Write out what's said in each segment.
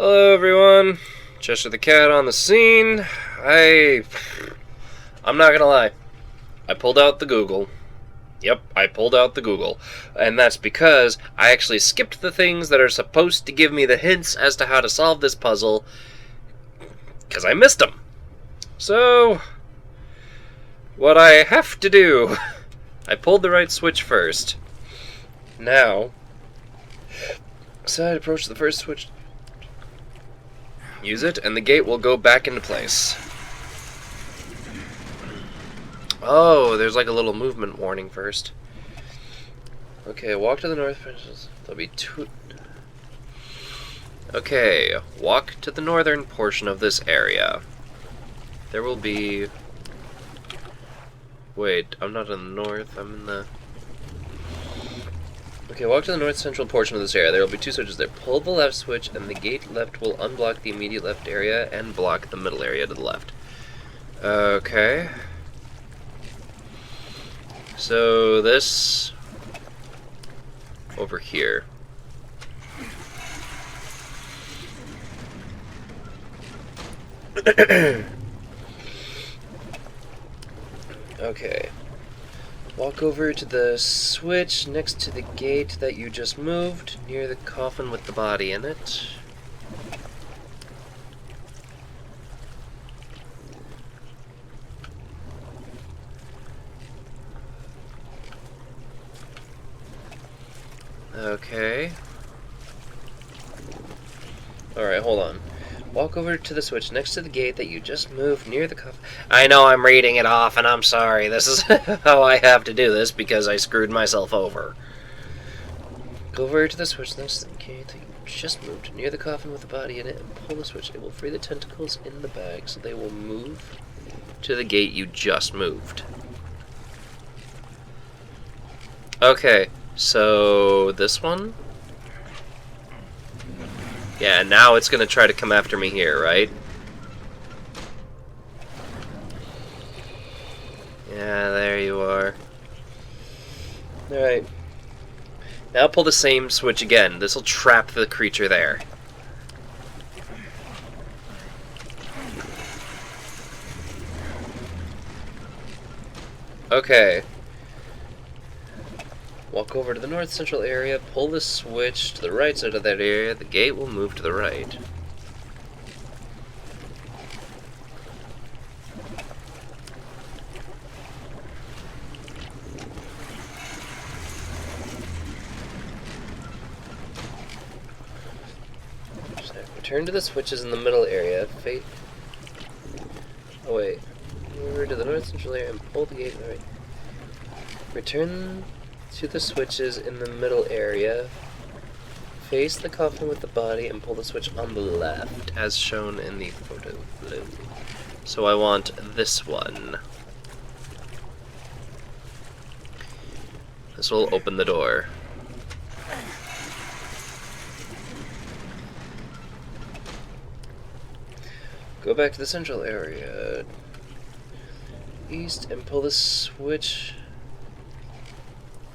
Hello everyone, Cheshire the Cat on the scene. I'm not gonna lie, I pulled out the Google. Yep, I pulled out the Google. And that's because I actually skipped the things that are supposed to give me the hints as to how to solve this puzzle, because I missed them. So, what I have to do, I pulled the right switch first. Now, so I'd approach the first switch, use it, and the gate will go back into place. Oh, there's like a little movement warning first. Okay, walk to the north. There'll be two. Okay, walk to the northern portion of this area. There will be... Wait, I'm not in the north, I'm in the... Okay, walk to the north central portion of this area. There will be two switches there. Pull the left switch, and the gate left will unblock the immediate left area and block the middle area to the left. Okay. So this... over here. Okay. Walk over to the switch next to the gate that you just moved, near the coffin with the body in it. Okay. Alright, hold on. Walk over to the switch next to the gate that you just moved near the coffin. I know I'm reading it off, and I'm sorry. This is how I have to do this because I screwed myself over. Go over to the switch next to the gate that you just moved near the coffin with the body in it and pull the switch. It will free the tentacles in the bag so they will move to the gate you just moved. Okay, so this one? Yeah, now it's gonna try to come after me here, right? Yeah, there you are. Alright. Now pull the same switch again. This will trap the creature there. Okay. Walk over to the north central area, pull the switch to the right side of that area, the gate will move to the right. Return to the switches in the middle area. Oh wait. Move over to the north central area and pull the gate to the right. Return to the switches in the middle area. Face the coffin with the body and pull the switch on the left, as shown in the photo below. So I want this one. This will open the door. Go back to the central area. East and pull the switch.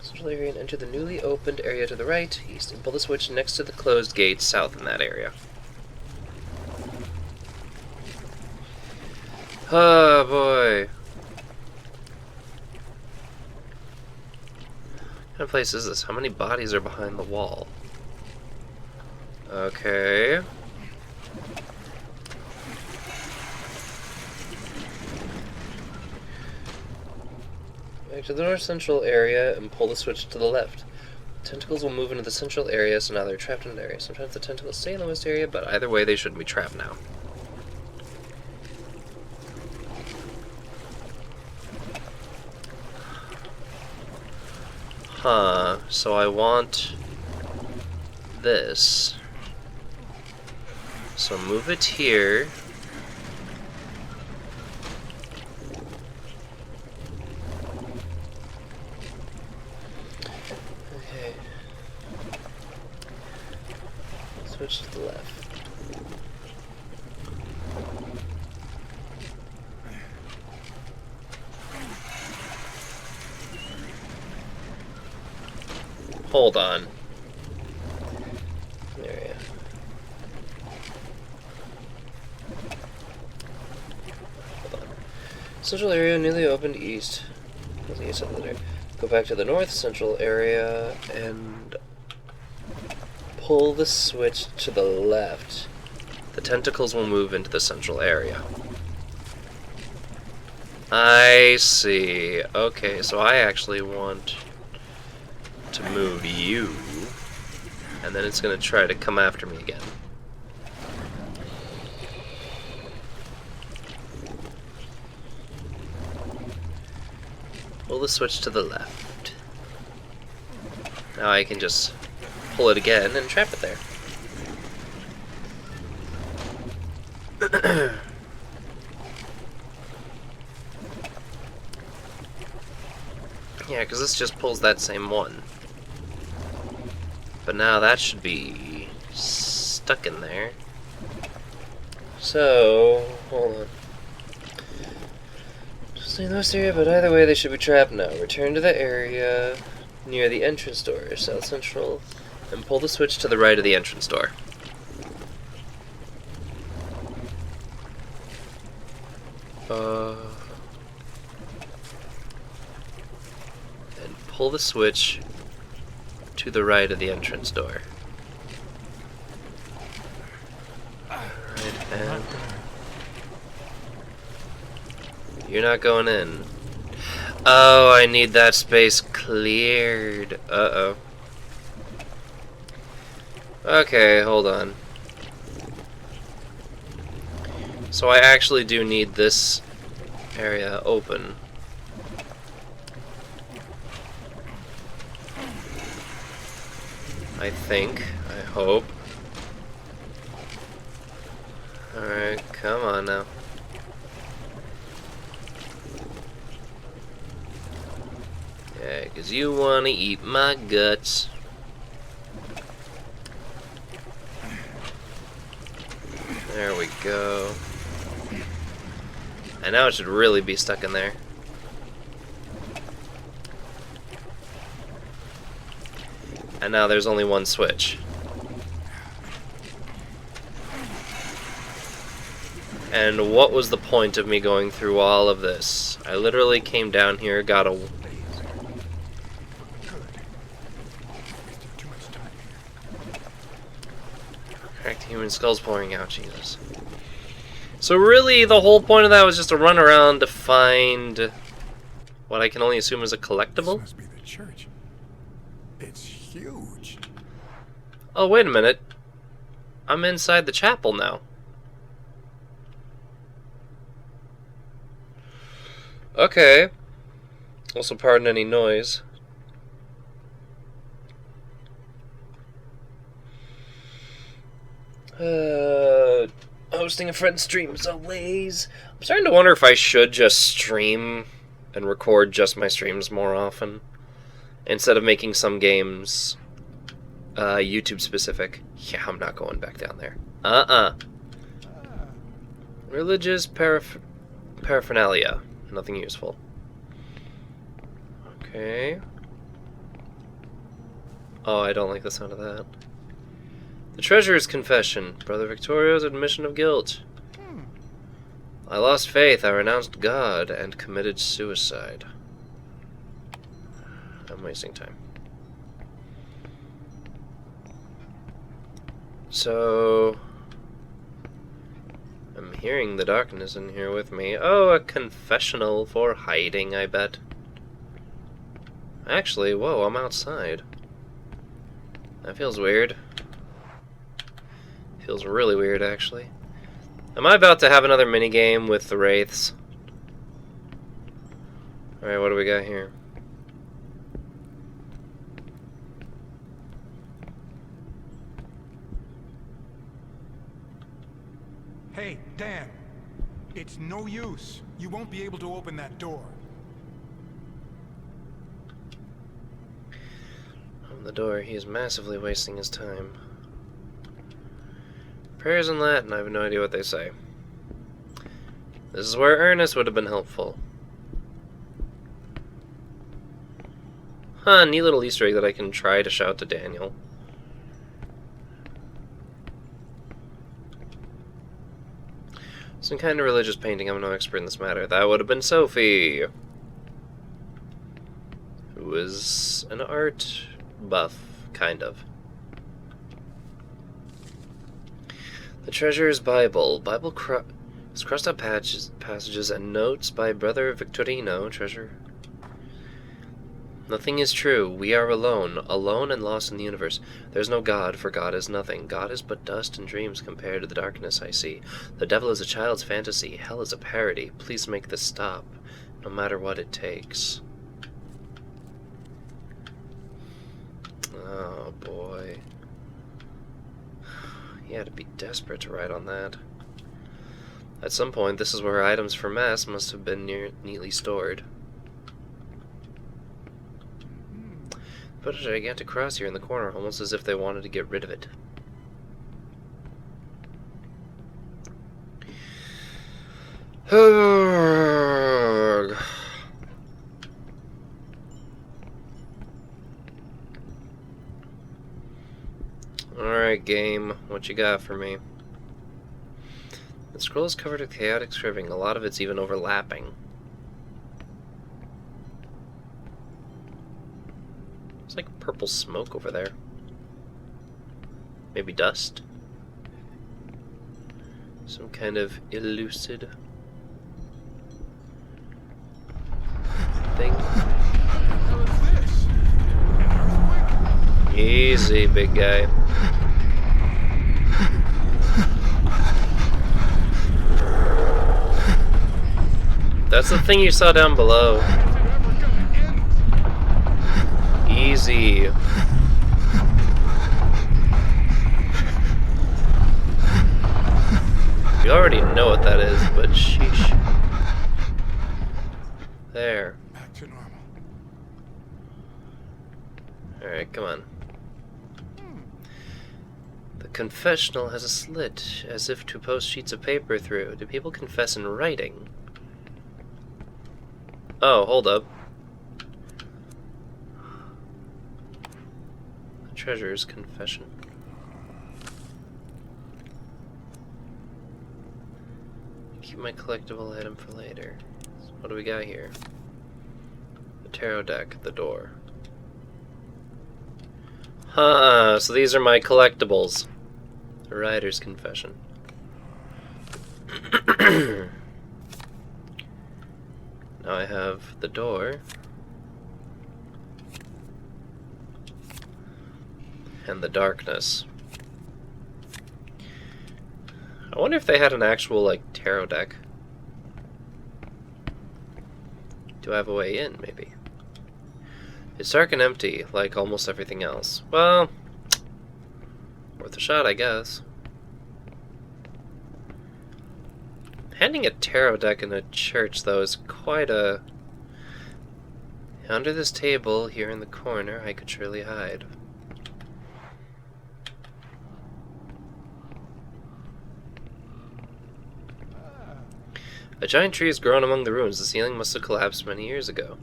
Central area and enter the newly opened area to the right. East and pull the switch next to the closed gate south in that area. Oh boy. What kind of place is this? How many bodies are behind the wall? Okay. Back to the north central area and pull the switch to the left. Tentacles will move into the central area, so now they're trapped in an area. Sometimes the tentacles stay in the west area, but either way they shouldn't be trapped now. Huh, so I want this. So move it here. Okay. Switch to the left. Hold on. There we go. Central area newly opened east. The east side of the day. Go back to the north central area and pull the switch to the left. The tentacles will move into the central area. I see. Okay, so I actually want to move you, and then it's going to try to come after me again. Pull the switch to the left. Now I can just pull it again and trap it there. Yeah, because this just pulls that same one. But now that should be stuck in there. So, hold on. Just in this area, but either way they should be trapped now. Return to the area near the entrance door, south central, and pull the switch to the right of the entrance door. And pull the switch to the right of the entrance door. Alright, and you're not going in. Oh, I need that space cleared. Uh-oh. Okay, hold on. So I actually do need this area open. I think. I hope. Alright, come on now. Yeah, because you want to eat my guts. There we go. And now it should really be stuck in there. And now there's only one switch. And what was the point of me going through all of this? I literally came down here, got a... Cracked human skulls pouring out, Jesus. So really, the whole point of that was just to run around to find what I can only assume is a collectible? This must be the church. It's huge. Oh, wait a minute. I'm inside the chapel now. Okay. Also, pardon any noise. Hosting a friend stream is always... I'm starting to wonder if I should just stream and record just my streams more often, instead of making some games YouTube specific. Yeah, I'm not going back down there. Religious paraphernalia. Nothing useful. Okay. Oh, I don't like the sound of that. The Treasurer's Confession. Brother Victorio's admission of guilt. I lost faith, I renounced God, and committed suicide. I'm wasting time. So... I'm hearing the darkness in here with me. Oh, a confessional for hiding, I bet. Actually, whoa, I'm outside. That feels weird. Feels really weird, actually. Am I about to have another minigame with the Wraiths? Alright, what do we got here? Hey, Dan. It's no use. You won't be able to open that door. On the door, he is massively wasting his time. Prayers in Latin, I have no idea what they say. This is where Ernest would have been helpful. Huh, neat little Easter egg that I can try to shout to Daniel. Some kind of religious painting. I'm no expert in this matter. That would have been Sophie, who is an art buff, kind of. The Treasurer's Bible. It's crossed out passages and notes by Brother Victorino, treasure. Nothing is true. We are alone and lost in the universe. There's no God, for God is nothing. God is but dust and dreams compared to the darkness I see. The devil is a child's fantasy. Hell is a parody. Please make this stop, no matter what it takes. Oh, boy. He had to be desperate to write on that. At some point, this is where items for mass must have been neatly stored. Put a gigantic cross here in the corner, almost as if they wanted to get rid of it. Alright, game. What you got for me? The scroll is covered with chaotic scribbling. A lot of it's even overlapping. It's like purple smoke over there. Maybe dust? Some kind of elucid thing. Easy, big guy. That's the thing you saw down below. Easy. You already know what that is, but sheesh. There. Back to normal. Alright, come on. The confessional has a slit, as if to post sheets of paper through. Do people confess in writing? Oh, hold up. The Treasurer's confession. Keep my collectible item for later. So what do we got here? The tarot deck, the door. Huh, so these are my collectibles. The Rider's confession. Now I have the door. And the darkness. I wonder if they had an actual, like, tarot deck. Do I have a way in, maybe? It's dark and empty, like almost everything else. Well, worth a shot, I guess. Handing a tarot deck in a church, though, is quite a... Under this table, here in the corner, I could surely hide. A giant tree has grown among the ruins. The ceiling must have collapsed many years ago.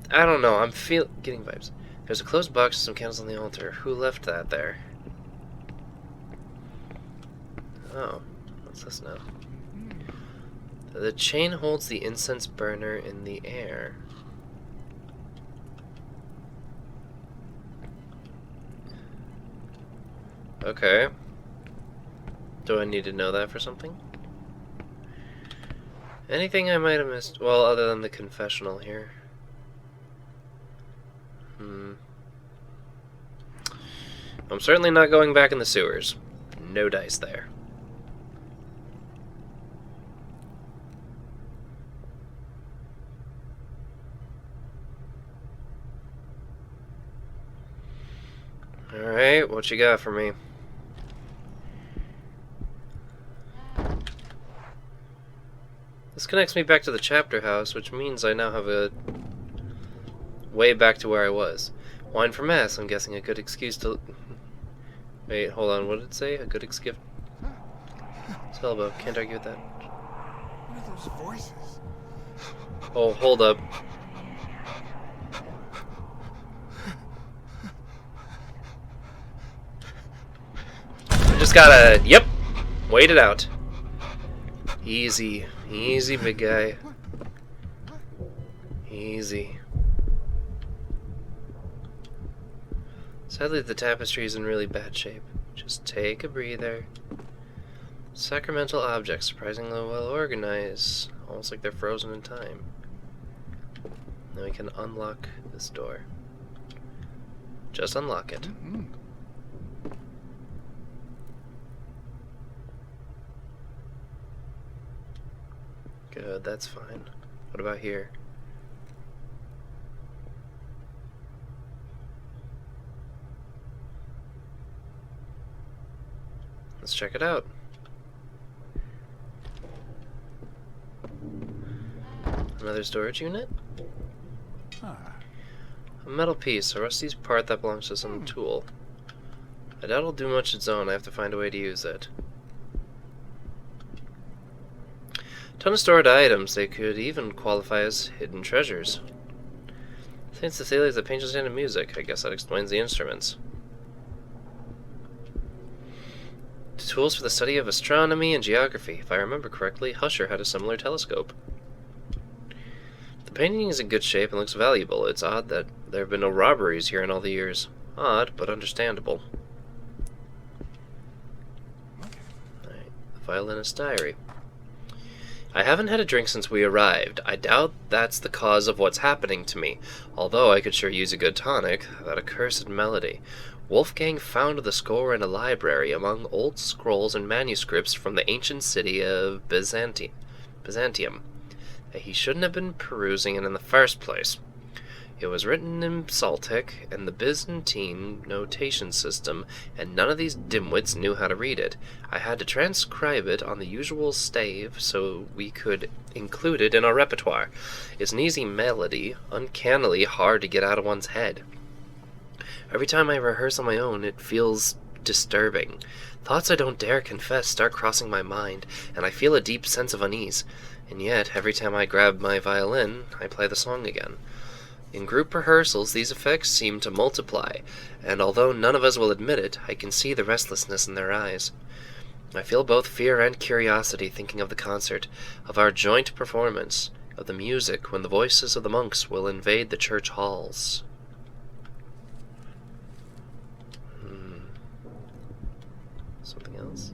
I don't know, I'm getting vibes. There's a closed box with some candles on the altar. Who left that there? Oh, what's this now? The chain holds the incense burner in the air. Okay. Do I need to know that for something? Anything I might have missed? Well, other than the confessional here. I'm certainly not going back in the sewers. No dice there. Alright, what you got for me? This connects me back to the chapter house, which means I now have a way back to where I was. Wine for mass, I'm guessing a good excuse to... Wait, hold on, what did it say? A good excuse... Selbo, can't argue with that. What are those voices? Oh, hold up. Just gotta, yep, wait it out. Easy. Easy, big guy. Easy. Sadly, the tapestry is in really bad shape. Just take a breather. Sacramental objects, surprisingly well organized. Almost like they're frozen in time. Now we can unlock this door. Just unlock it. Good, that's fine. What about here? Let's check it out. Another storage unit? A metal piece, a rusty part that belongs to some tool. I doubt it'll do much its own. I have to find a way to use it. Ton of stored items. They could even qualify as hidden treasures. Saint Cecilia's a patron saint of music. I guess that explains the instruments. Tools for the study of astronomy and geography. If I remember correctly, Xeshire had a similar telescope. The painting is in good shape and looks valuable. It's odd that there have been no robberies here in all the years. Odd, but understandable. Alright, the violinist's diary. I haven't had a drink since we arrived. I doubt that's the cause of what's happening to me, although I could sure use a good tonic. That accursed melody. Wolfgang found the score in a library among old scrolls and manuscripts from the ancient city of Byzantium. He shouldn't have been perusing it in the first place. It was written in Psaltic and the Byzantine notation system, and none of these dimwits knew how to read it. I had to transcribe it on the usual stave so we could include it in our repertoire. It's an easy melody, uncannily hard to get out of one's head. Every time I rehearse on my own, it feels disturbing. Thoughts I don't dare confess start crossing my mind, and I feel a deep sense of unease. And yet, every time I grab my violin, I play the song again. In group rehearsals, these effects seem to multiply, and although none of us will admit it, I can see the restlessness in their eyes. I feel both fear and curiosity thinking of the concert, of our joint performance, of the music when the voices of the monks will invade the church halls. Something else?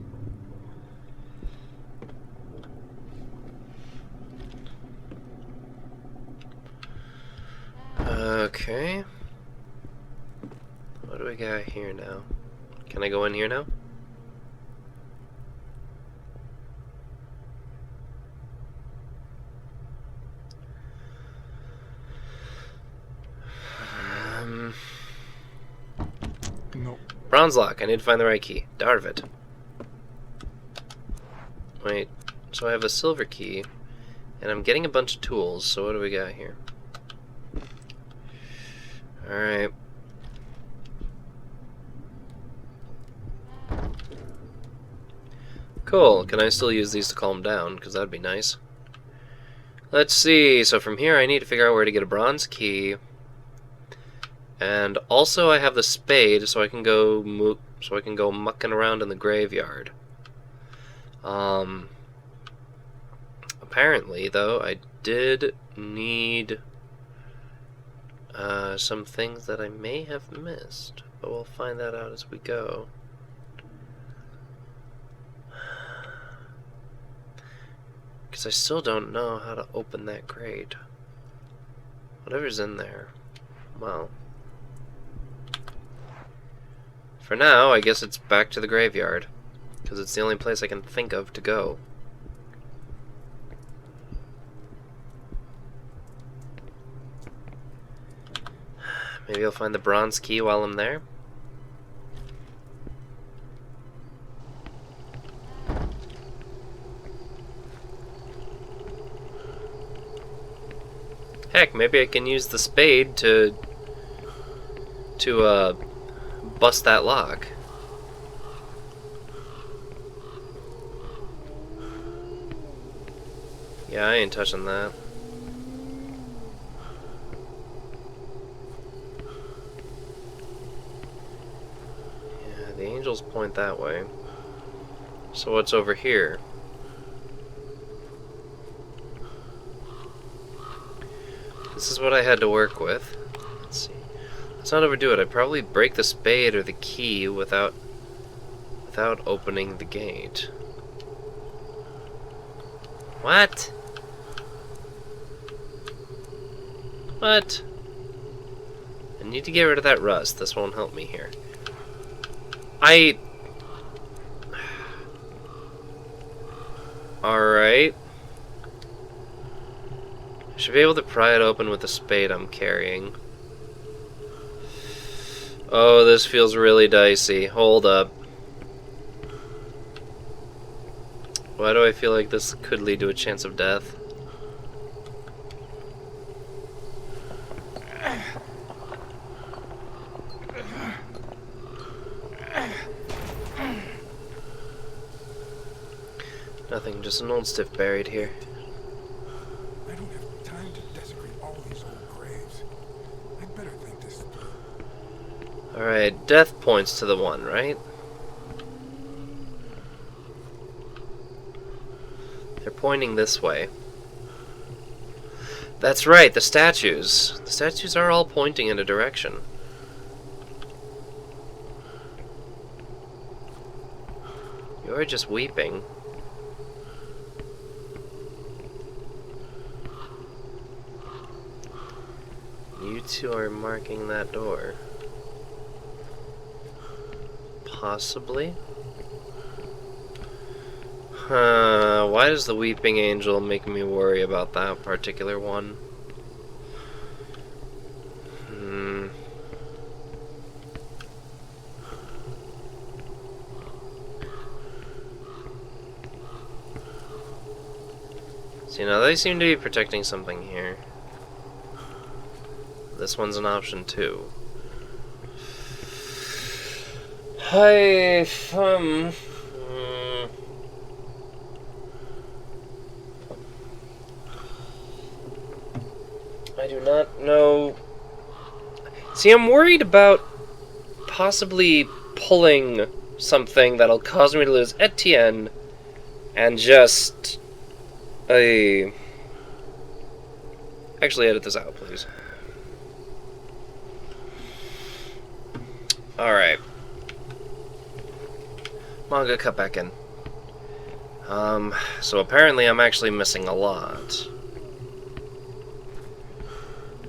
Okay. What do we got here now? Can I go in here now? No. Bronze lock. I need to find the right key. Darvit. Wait. So I have a silver key, and I'm getting a bunch of tools. So what do we got here? Alright. Cool. Can I still use these to calm down? Because that'd be nice. Let's see. So from here I need to figure out where to get a bronze key. And also I have the spade so I can go mucking around in the graveyard. Apparently though I did need some things that I may have missed, but we'll find that out as we go. Because I still don't know how to open that crate. Whatever's in there. Well. For now, I guess it's back to the graveyard. Because it's the only place I can think of to go. Maybe I'll find the bronze key while I'm there. Heck, maybe I can use the spade to bust that lock. Yeah, I ain't touching that. Yeah, the angels point that way. So what's over here? This is what I had to work with. Let's see. Let's not overdo it. I'd probably break the spade or the key without opening the gate. What? What? I need to get rid of that rust. This won't help me here. Alright. I should be able to pry it open with the spade I'm carrying. Oh, this feels really dicey. Hold up. Why do I feel like this could lead to a chance of death? Nothing, just an old stiff buried here. I don't have time to desecrate all these old graves. I'd better think this through. Alright, death points to the one, right? They're pointing this way. That's right, the statues. The statues are all pointing in a direction. You're just weeping. You two are marking that door. Possibly? Why does the weeping angel make me worry about that particular one? See, now they seem to be protecting something here. This one's an option too. I do not know. See, I'm worried about possibly pulling something that'll cause me to lose Etienne and just actually edit this out, please. Alright. Manga, cut back in. So apparently I'm actually missing a lot.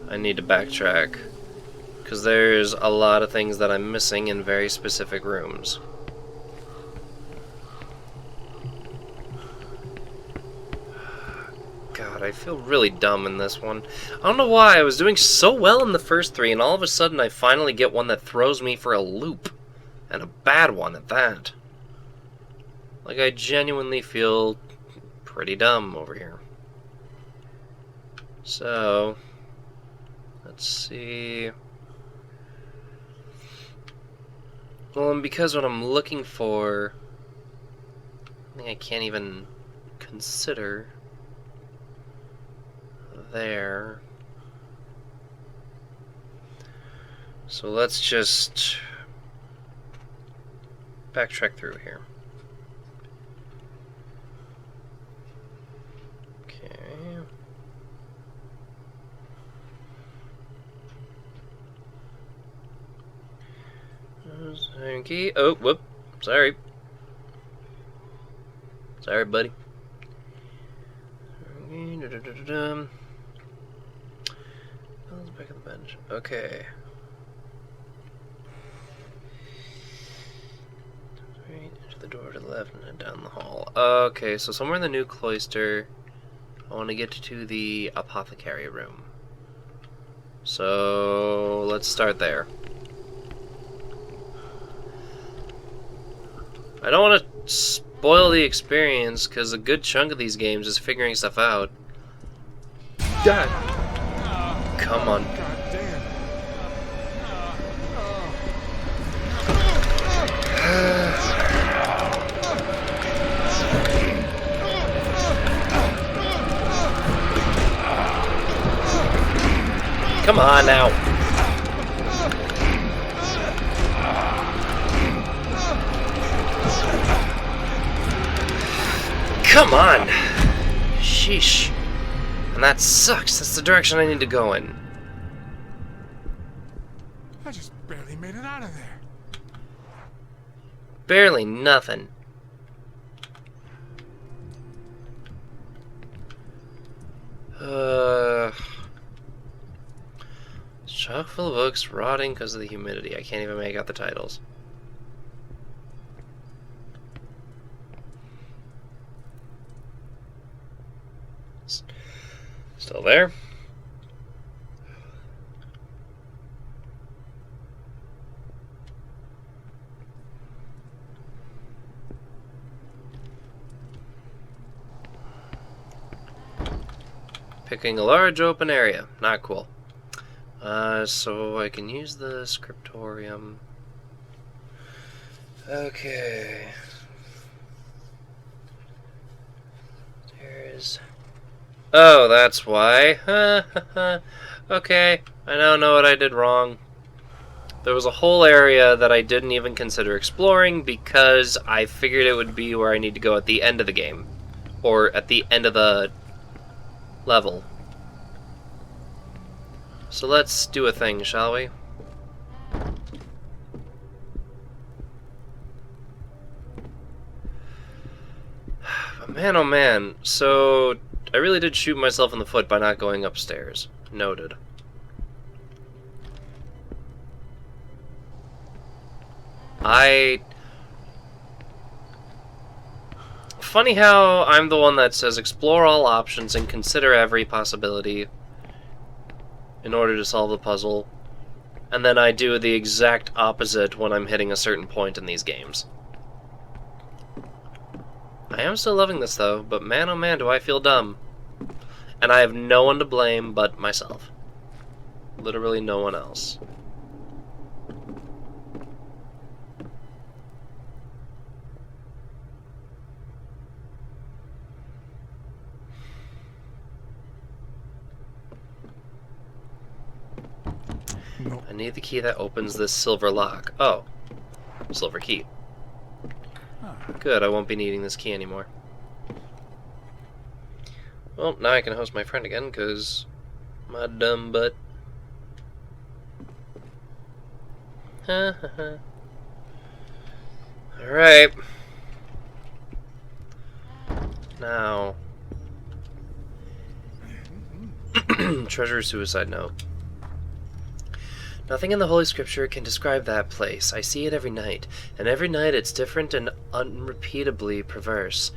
I need to backtrack, because there's a lot of things that I'm missing in very specific rooms. God, I feel really dumb in this one. I don't know why, I was doing so well in the first three, and all of a sudden I finally get one that throws me for a loop. And a bad one at that. Like, I genuinely feel pretty dumb over here. So, let's see. Well, and because what I'm looking for, I think I can't even consider there. So let's just backtrack through here. Okay. Okay. Oh, whoop. Sorry. Sorry, buddy. Back of the bench. Okay. Right, into the door to the left and then down the hall. Okay, so somewhere in the new cloister, I want to get to the apothecary room. So let's start there. I don't want to spoil the experience, because a good chunk of these games is figuring stuff out. God. Come on. God damn. Come on now. Come on! Sheesh. And that sucks. That's the direction I need to go in. I just barely made it out of there. Barely nothing. Chock full of books, rotting because of the humidity. I can't even make out the titles. Still there? Picking a large open area. Not cool. So I can use the scriptorium. Okay. There's... Oh, that's why. Okay. I now know what I did wrong. There was a whole area that I didn't even consider exploring because I figured it would be where I need to go at the end of the game. Or at the end of the level. So let's do a thing, shall we? But man, oh man. So, I really did shoot myself in the foot by not going upstairs. Noted. Funny how I'm the one that says explore all options and consider every possibility in order to solve the puzzle, and then I do the exact opposite when I'm hitting a certain point in these games. I am still loving this though, but man oh man do I feel dumb. And I have no one to blame but myself. Literally no one else. Nope. I need the key that opens this silver lock. Oh. Silver key. Good, I won't be needing this key anymore. Well, now I can host my friend again, because my dumb butt. Alright. Now. Treasure suicide note. Nothing in the Holy Scripture can describe that place. I see it every night, and every night it's different and unrepeatably perverse.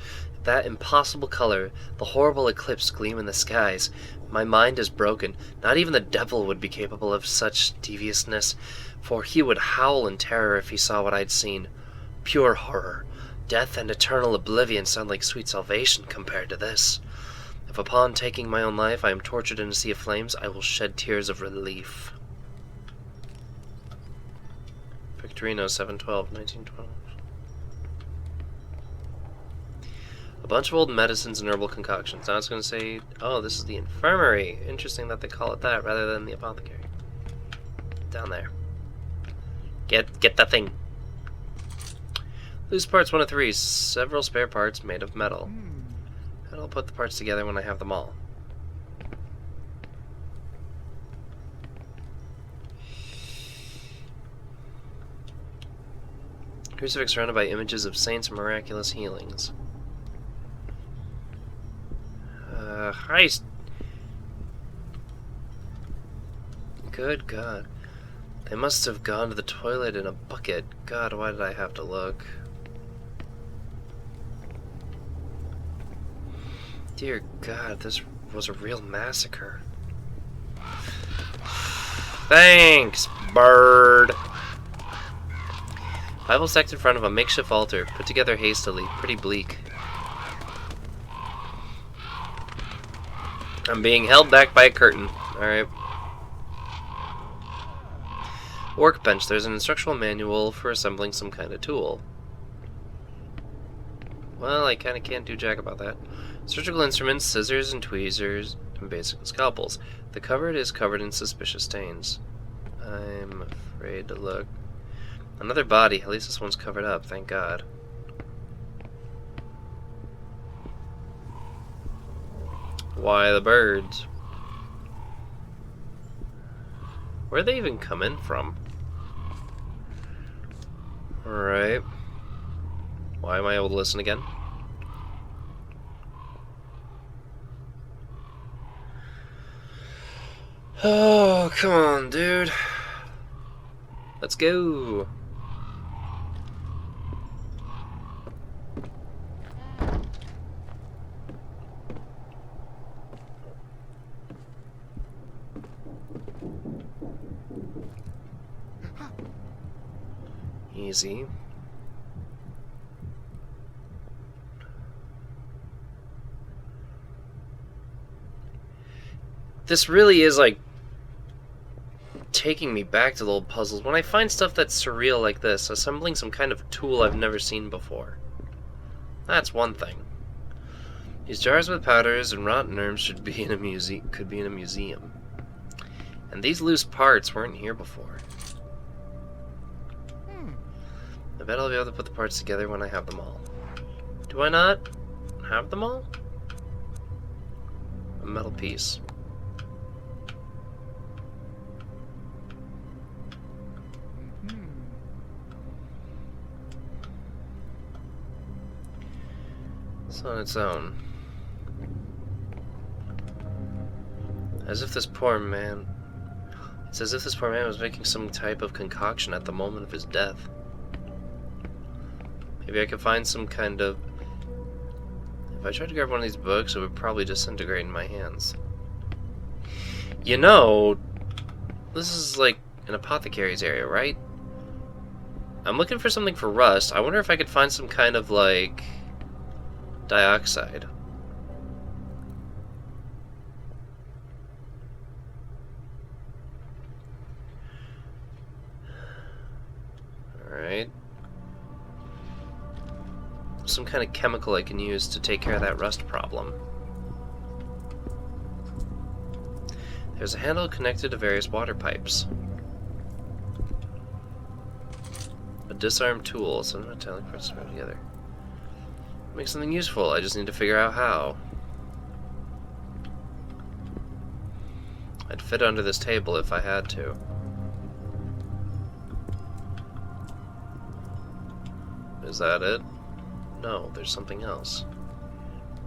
That impossible color, the horrible eclipse gleam in the skies. My mind is broken. Not even the devil would be capable of such deviousness, for he would howl in terror if he saw what I'd seen. Pure horror. Death and eternal oblivion sound like sweet salvation compared to this. If upon taking my own life I am tortured in a sea of flames, I will shed tears of relief. Victorino, 7/12/1912. A bunch of old medicines and herbal concoctions. Now it's going to say, oh, this is the infirmary. Interesting that they call it that rather than the apothecary. Down there. Get that thing. Loose parts 1 of 3. Several spare parts made of metal. And I'll put the parts together when I have them all. Crucifix surrounded by images of saints and miraculous healings. Heist! Good God. They must have gone to the toilet in a bucket. God, why did I have to look? Dear God, this was a real massacre. Thanks, bird! Bible stacked in front of a makeshift altar, put together hastily, pretty bleak. I'm being held back by a curtain. Alright. Workbench. There's an instructional manual for assembling some kind of tool. Well, I kinda can't do jack about that. Surgical instruments, scissors and tweezers, and basic scalpels. The cupboard is covered in suspicious stains. I'm afraid to look. Another body. At least this one's covered up, thank God. Why the birds? Where'd they even come in from? Alright. Why am I able to listen again? Oh, come on, dude. Let's go. Easy. This really is like taking me back to the old puzzles. When I find stuff that's surreal like this, assembling some kind of tool I've never seen before. That's one thing. These jars with powders and rotten herbs could be in a museum. And these loose parts weren't here before. I bet I'll be able to put the parts together when I have them all. Do I not have them all? A metal piece. It's on its own. As if this poor man... It's as if this poor man was making some type of concoction at the moment of his death. Maybe I could find some kind of... If I tried to grab one of these books, it would probably disintegrate in my hands. You know, this is like an apothecary's area, right? I'm looking for something for rust. I wonder if I could find some kind of, like, dioxide. Alright. Some kind of chemical I can use to take care of that rust problem. There's a handle connected to various water pipes. A disarmed tool, so I'm not telling parts to put together. Make something useful, I just need to figure out how. I'd fit under this table if I had to. Is that it? No, there's something else.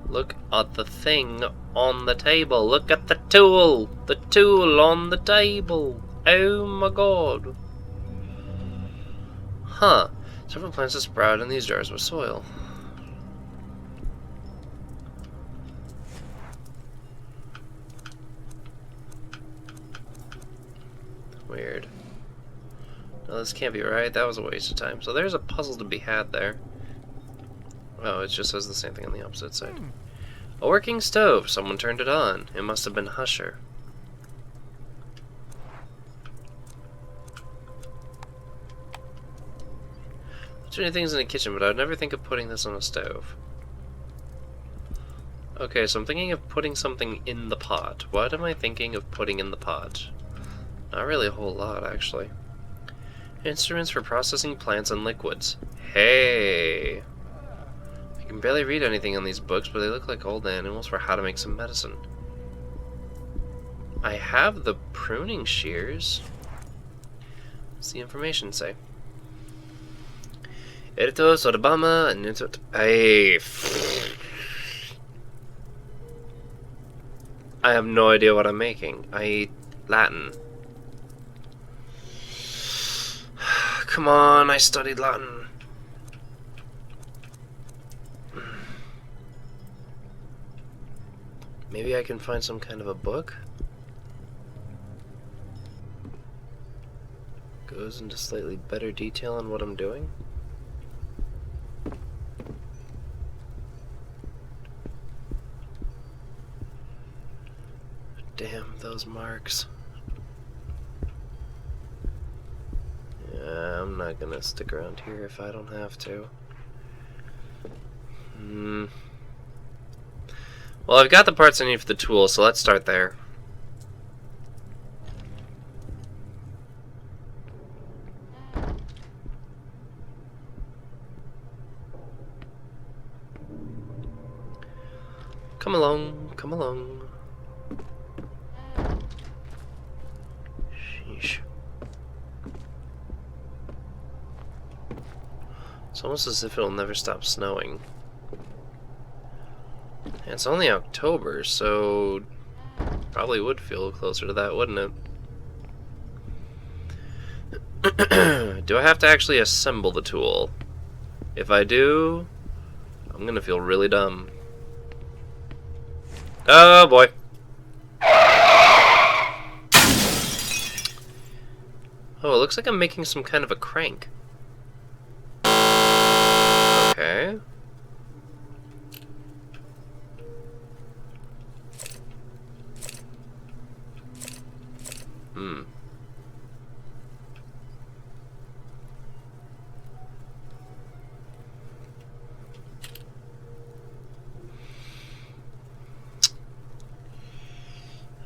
Look at the thing on the table. Look at the tool! The tool on the table! Oh my god. Huh. Several plants have sprouted in these jars with soil. Weird. No, this can't be right. That was a waste of time. So there's a puzzle to be had there. Oh, it just says the same thing on the opposite side. A working stove. Someone turned it on. It must have been Xeshire. Too many things in the kitchen, but I would never think of putting this on a stove. Okay, so I'm thinking of putting something in the pot. What am I thinking of putting in the pot? Not really a whole lot, actually. Instruments for processing plants and liquids. Hey! I can barely read anything on these books, but they look like old animals for how to make some medicine. I have the pruning shears. What's the information say? Erito, Sodabama, and Nutot. I have no idea what I'm making. I eat Latin. Come on, I studied Latin. Maybe I can find some kind of a book? Goes into slightly better detail on what I'm doing? Damn, those marks. Yeah, I'm not gonna stick around here if I don't have to. Well, I've got the parts I need for the tool, so let's start there. come along. Sheesh. It's almost as if it'll never stop snowing. And it's only October, so probably would feel closer to that, wouldn't it? Do I have to actually assemble the tool? If I do, I'm gonna feel really dumb. Oh boy. Oh, it looks like I'm making some kind of a crank. Okay. Hmm.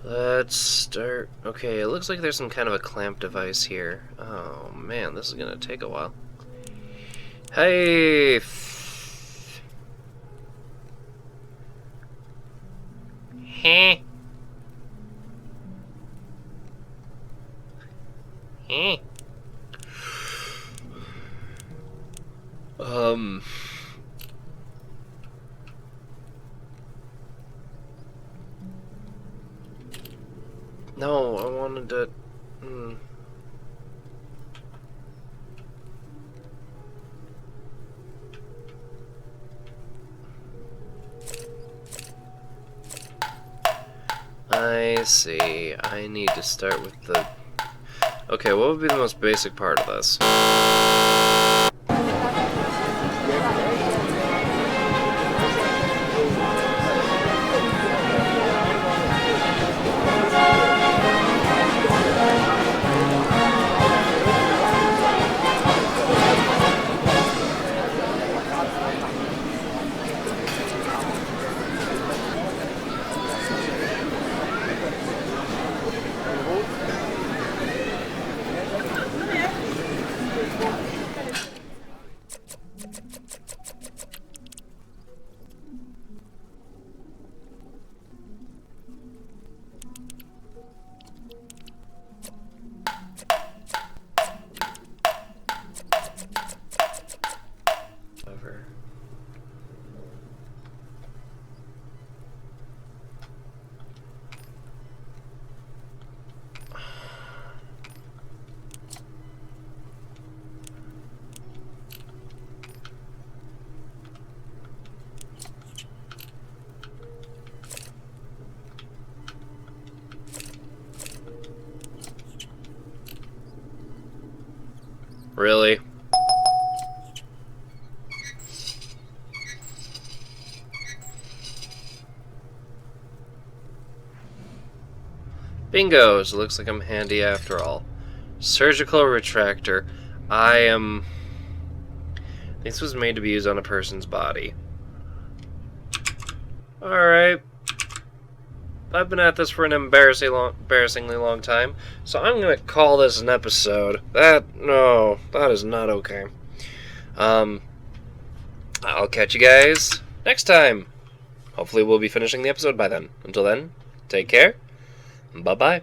Let's start. Okay, it looks like there's some kind of a clamp device here. Oh man, this is gonna take a while. Hey! Heh. Heh. No, I wanted to... I see. I need to start with the... Okay, what would be the most basic part of this? Really? Bingo! So it looks like I'm handy after all. Surgical retractor. This was made to be used on a person's body. Alright. I've been at this for an embarrassingly long time, so I'm gonna call this an episode. That is not okay. I'll catch you guys next time. Hopefully we'll be finishing the episode by then. Until then, take care. Bye-bye.